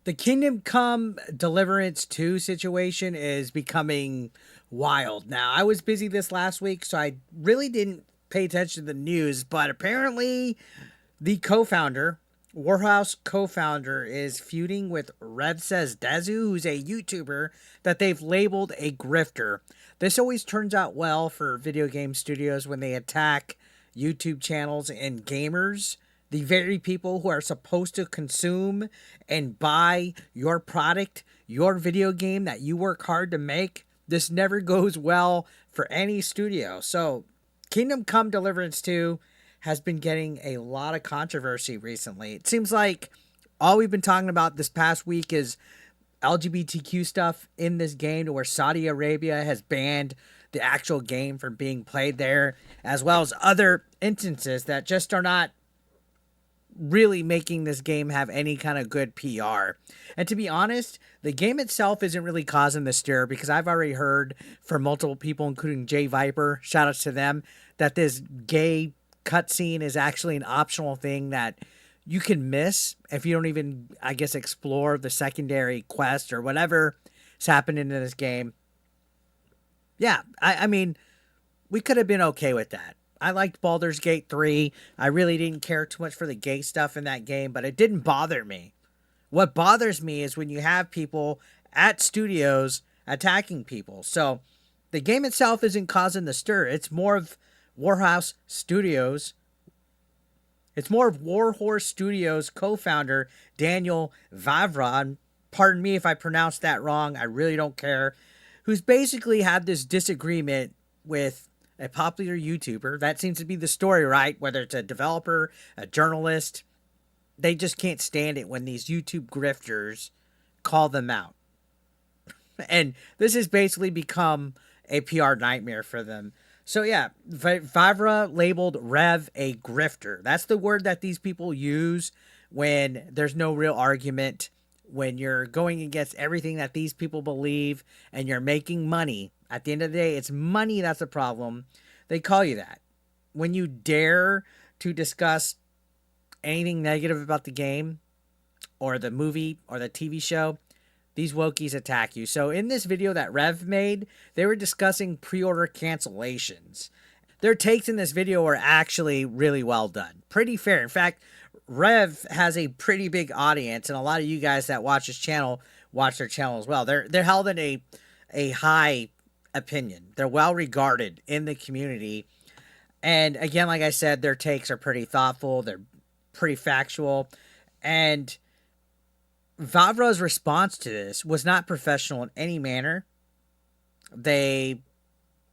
The Kingdom Come Deliverance 2 situation is becoming wild now. I was busy this last week, so I really didn't pay attention to the news, but apparently the co-founder, Warhorse co-founder, is feuding with Rev Says Dezu, who's a YouTuber that they've labeled a grifter. This always turns out well for video game studios when they attack YouTube channels and gamers, the very people who are supposed to consume and buy your product, your video game that you work hard to make. This never goes well for any studio. So, Kingdom Come Deliverance 2 has been getting a lot of controversy recently. It seems like all we've been talking about this past week is LGBTQ stuff in this game, to where Saudi Arabia has banned the actual game from being played there, as well as other instances that just are not really making this game have any kind of good PR. And to be honest, the game itself isn't really causing the stir, because I've already heard from multiple people, including Jay Viper, shout outs to them, that this gay cutscene is actually an optional thing that you can miss if you don't even, I guess, explore the secondary quest or whatever is happening in this game. Yeah, I mean, we could have been okay with that. I liked Baldur's Gate 3. I really didn't care too much for the gay stuff in that game, but it didn't bother me. What bothers me is when you have people at studios attacking people. So the game itself isn't causing the stir. It's more of Warhorse Studios. It's more of Warhorse Studios co-founder Daniel Vávra, and pardon me if I pronounced that wrong, I really don't care, who's basically had this disagreement with a popular YouTuber. That seems to be the story, right? Whether it's a developer, a journalist, they just can't stand it when these YouTube grifters call them out. And this has basically become a PR nightmare for them. So yeah, Vavra labeled Rev a grifter. That's the word that these people use when there's no real argument, when you're going against everything that these people believe and you're making money. At the end of the day, it's money that's a problem. They call you that. When you dare to discuss anything negative about the game or the movie or the TV show, these wokies attack you. So in this video that Rev made, they were discussing pre-order cancellations. Their takes in this video are actually really well done. Pretty fair. In fact, Rev has a pretty big audience, and a lot of you guys that watch his channel watch their channel as well. They're held in a high opinion. They're well regarded in the community. And again, like I said, their takes are pretty thoughtful. They're pretty factual. And Vavra's response to this was not professional in any manner. They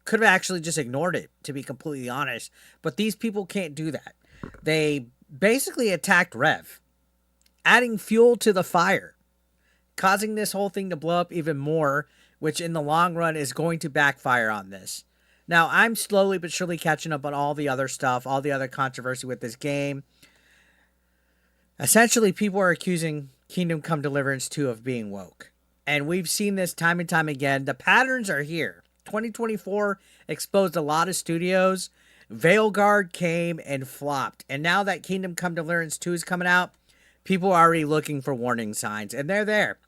could have actually just ignored it, to be completely honest. But these people can't do that. They basically attacked Rev, adding fuel to the fire, causing this whole thing to blow up even more, which in the long run is going to backfire on this. Now, I'm slowly but surely catching up on all the other stuff, all the other controversy with this game. Essentially, people are accusing Kingdom Come Deliverance 2 of being woke. And we've seen this time and time again. The patterns are here. 2024 exposed a lot of studios. Veilguard came and flopped. And now that Kingdom Come Deliverance 2 is coming out, people are already looking for warning signs. And they're there.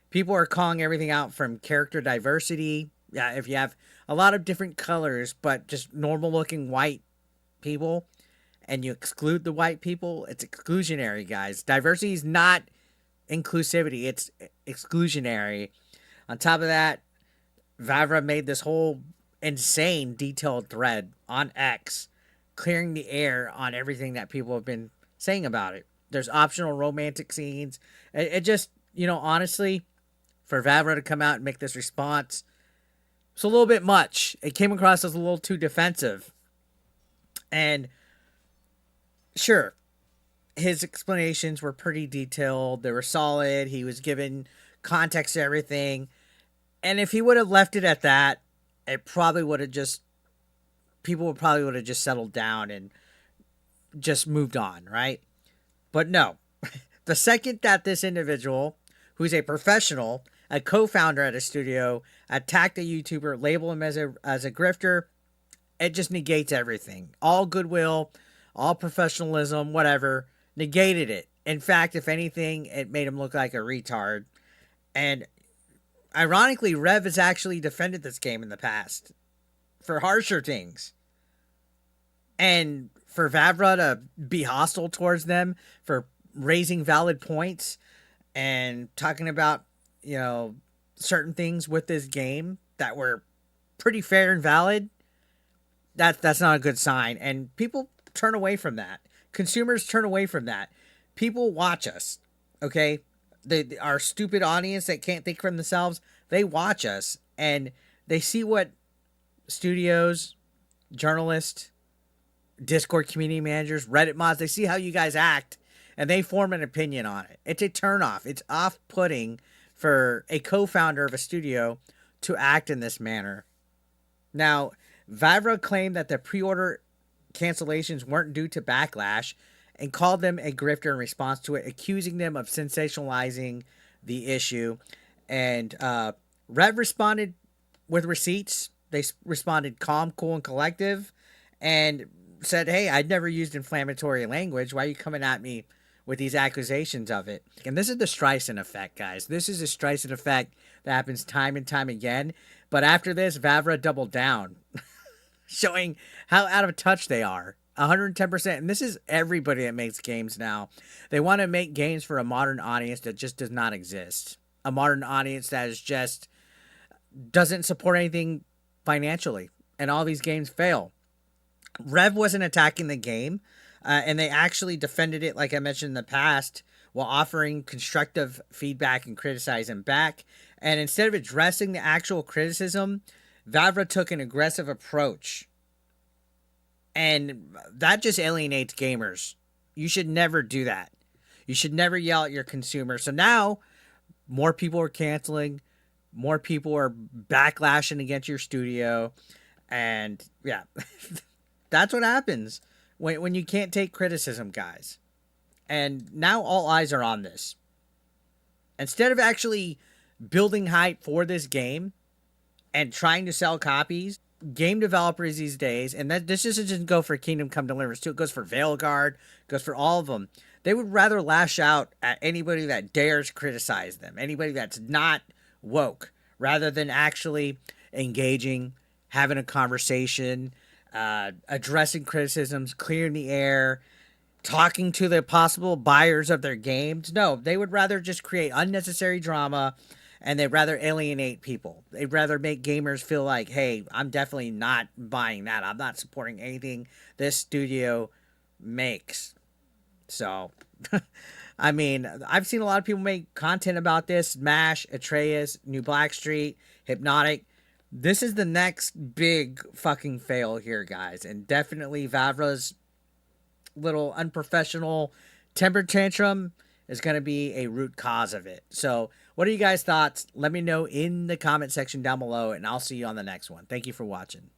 People are calling everything out from character diversity. Yeah, if you have a lot of different colors, but just normal looking white people, and you exclude the white people, it's exclusionary, guys. Diversity is not inclusivity, it's exclusionary. On top of that, Vavra made this whole insane detailed thread on X, clearing the air on everything that people have been saying about it. There's optional romantic scenes. It just, honestly, for Vavra to come out and make this response, it's a little bit much. It came across as a little too defensive. And sure, his explanations were pretty detailed. They were solid. He was given context to everything. And if he would have left it at that, it probably would have just, people would probably would have just settled down and just moved on, right? But no. The second that this individual, who's a professional, a co-founder at a studio, attacked a YouTuber, label him as a grifter, it just negates everything. All goodwill, all professionalism, whatever, negated it. In fact, if anything, it made him look like a retard. And ironically, Rev has actually defended this game in the past for harsher things. And for Vavra to be hostile towards them for raising valid points and talking about, certain things with this game that were pretty fair and valid, that's not a good sign. And people turn away from that. Consumers turn away from that. People watch us, okay? Our stupid audience that can't think for themselves, they watch us and they see what studios, journalists, Discord community managers, Reddit mods, they see how you guys act and they form an opinion on it. It's a turnoff. It's off-putting for a co-founder of a studio to act in this manner. Now, Vavra claimed that the pre-order cancellations weren't due to backlash and called them a grifter in response to it, accusing them of sensationalizing the issue. And Rev responded with receipts. They responded calm, cool, and collective and said, hey, I'd never used inflammatory language. Why are you coming at me with these accusations of it? And this is the Streisand effect, guys. This is a Streisand effect that happens time and time again. But after this, Vavra doubled down, showing how out of touch they are. 110%. And this is everybody that makes games now. They want to make games for a modern audience that just does not exist. A modern audience that is just doesn't support anything financially. And all these games fail. Rev wasn't attacking the game. And they actually defended it, like I mentioned in the past, while offering constructive feedback and criticizing back. And instead of addressing the actual criticism, Vavra took an aggressive approach. And that just alienates gamers. You should never do that. You should never yell at your consumer. So now, more people are canceling. More people are backlashing against your studio. And, yeah, that's what happens when you can't take criticism, guys. And now all eyes are on this. Instead of actually building hype for this game and trying to sell copies, game developers these days, and this doesn't go for Kingdom Come Deliverance too, it goes for Veilguard, it goes for all of them. They would rather lash out at anybody that dares criticize them, anybody that's not woke, rather than actually engaging, having a conversation, addressing criticisms, clearing the air, talking to the possible buyers of their games. No, they would rather just create unnecessary drama, and they'd rather alienate people. They'd rather make gamers feel like, hey, I'm definitely not buying that. I'm not supporting anything this studio makes. So, I mean, I've seen a lot of people make content about this. Smash, Atreus, New Blackstreet, Hypnotic. This is the next big fucking fail here, guys. And definitely Vavra's little unprofessional temper tantrum is going to be a root cause of it. So what are you guys' thoughts? Let me know in the comment section down below, and I'll see you on the next one. Thank you for watching.